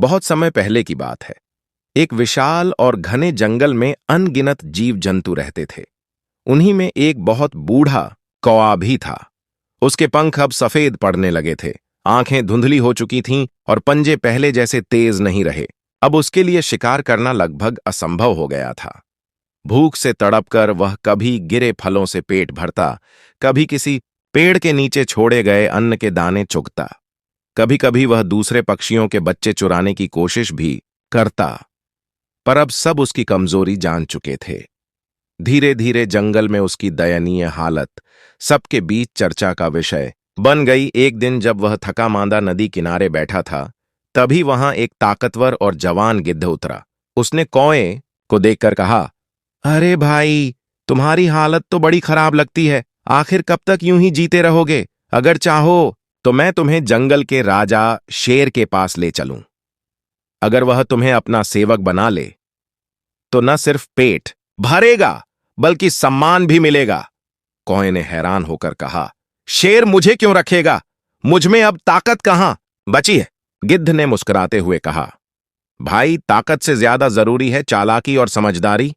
बहुत समय पहले की बात है। एक विशाल और घने जंगल में अनगिनत जीव जंतु रहते थे। उन्हीं में एक बहुत बूढ़ा कौआ भी था। उसके पंख अब सफेद पड़ने लगे थे, आंखें धुंधली हो चुकी थीं और पंजे पहले जैसे तेज नहीं रहे। अब उसके लिए शिकार करना लगभग असंभव हो गया था। भूख से तड़पकर वह कभी गिरे फलों से पेट भरता, कभी किसी पेड़ के नीचे छोड़े गए अन्न के दाने चुगता, कभी कभी वह दूसरे पक्षियों के बच्चे चुराने की कोशिश भी करता। पर अब सब उसकी कमजोरी जान चुके थे। धीरे धीरे जंगल में उसकी दयनीय हालत सबके बीच चर्चा का विषय बन गई। एक दिन जब वह थका मांदा नदी किनारे बैठा था, तभी वहां एक ताकतवर और जवान गिद्ध उतरा। उसने कौए को देखकर कहा, अरे भाई, तुम्हारी हालत तो बड़ी खराब लगती है। आखिर कब तक यूं ही जीते रहोगे? अगर चाहो तो मैं तुम्हें जंगल के राजा शेर के पास ले चलूं। अगर वह तुम्हें अपना सेवक बना ले तो न सिर्फ पेट भरेगा बल्कि सम्मान भी मिलेगा। कौए ने हैरान होकर कहा, शेर मुझे क्यों रखेगा? मुझमें अब ताकत कहां बची है? गिद्ध ने मुस्कुराते हुए कहा, भाई, ताकत से ज्यादा जरूरी है चालाकी और समझदारी,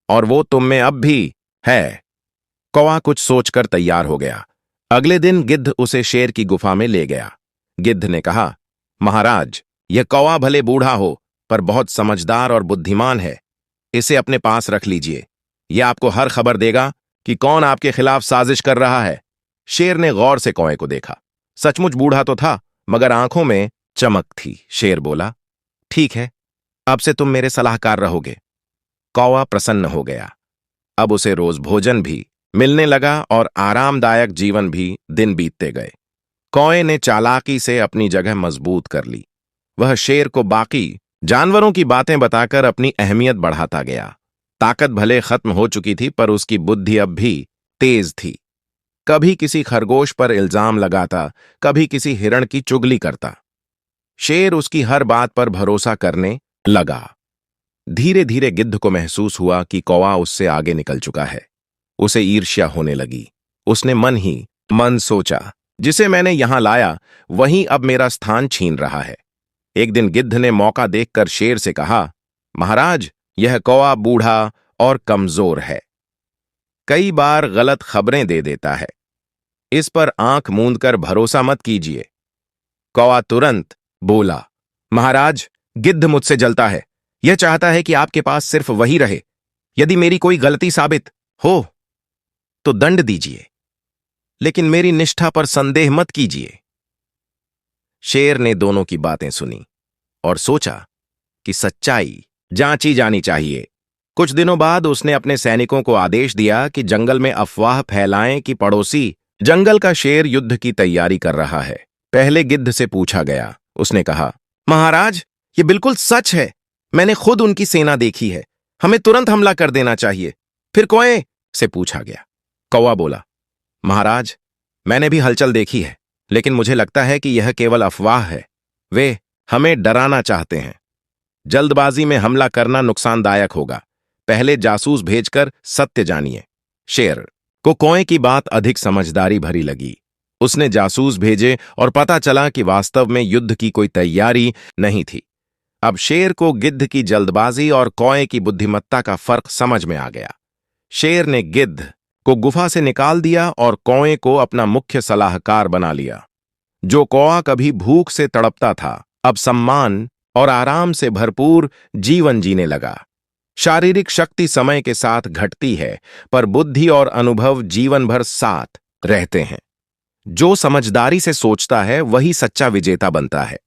और वो तुम में अब भी है। कौआ कुछ सोचकर तैयार हो गया। अगले दिन गिद्ध उसे शेर की गुफा में ले गया। गिद्ध ने कहा, महाराज, यह कौआ भले बूढ़ा हो पर बहुत समझदार और बुद्धिमान है। इसे अपने पास रख लीजिए। यह आपको हर खबर देगा कि कौन आपके खिलाफ साजिश कर रहा है। शेर ने गौर से कौए को देखा। सचमुच बूढ़ा तो था, मगर आंखों में चमक थी। शेर बोला, ठीक है, अब से तुम मेरे सलाहकार रहोगे। कौआ प्रसन्न हो गया। अब उसे रोज भोजन भी मिलने लगा और आरामदायक जीवन भी दिन बीतते गए। कौए ने चालाकी से अपनी जगह मजबूत कर ली। वह शेर को बाकी जानवरों की बातें बताकर अपनी अहमियत बढ़ाता गया। ताकत भले खत्म हो चुकी थी, पर उसकी बुद्धि अब भी तेज थी। कभी किसी खरगोश पर इल्जाम लगाता, कभी किसी हिरण की चुगली करता। शेर उसकी हर बात पर भरोसा करने लगा। धीरे धीरे गिद्ध को महसूस हुआ कि कौआ उससे आगे निकल चुका है। उसे ईर्ष्या होने लगी। उसने मन ही मन सोचा, जिसे मैंने यहां लाया वही अब मेरा स्थान छीन रहा है। एक दिन गिद्ध ने मौका देखकर शेर से कहा, महाराज, यह कौआ बूढ़ा और कमजोर है, कई बार गलत खबरें दे देता है। इस पर आंख मूंदकर भरोसा मत कीजिए। कौआ तुरंत बोला, महाराज, गिद्ध मुझसे जलता है। यह चाहता है कि आपके पास सिर्फ वही रहे। यदि मेरी कोई गलती साबित हो तो दंड दीजिए, लेकिन मेरी निष्ठा पर संदेह मत कीजिए। शेर ने दोनों की बातें सुनी और सोचा कि सच्चाई जांची जानी चाहिए। कुछ दिनों बाद उसने अपने सैनिकों को आदेश दिया कि जंगल में अफवाह फैलाएं कि पड़ोसी जंगल का शेर युद्ध की तैयारी कर रहा है। पहले गिद्ध से पूछा गया। उसने कहा, महाराज, ये बिल्कुल सच है। मैंने खुद उनकी सेना देखी है। हमें तुरंत हमला कर देना चाहिए। फिर कौए से पूछा गया। कौआ बोला, महाराज, मैंने भी हलचल देखी है, लेकिन मुझे लगता है कि यह केवल अफवाह है। वे हमें डराना चाहते हैं। जल्दबाजी में हमला करना नुकसानदायक होगा। पहले जासूस भेजकर सत्य जानिए। शेर को कौए की बात अधिक समझदारी भरी लगी। उसने जासूस भेजे और पता चला कि वास्तव में युद्ध की कोई तैयारी नहीं थी। अब शेर को गिद्ध की जल्दबाजी और कौए की बुद्धिमत्ता का फर्क समझ में आ गया। शेर ने गिद्ध को गुफा से निकाल दिया और कौए को अपना मुख्य सलाहकार बना लिया। जो कौआ कभी भूख से तड़पता था, अब सम्मान और आराम से भरपूर जीवन जीने लगा। शारीरिक शक्ति समय के साथ घटती है, पर बुद्धि और अनुभव जीवन भर साथ रहते हैं। जो समझदारी से सोचता है वही सच्चा विजेता बनता है।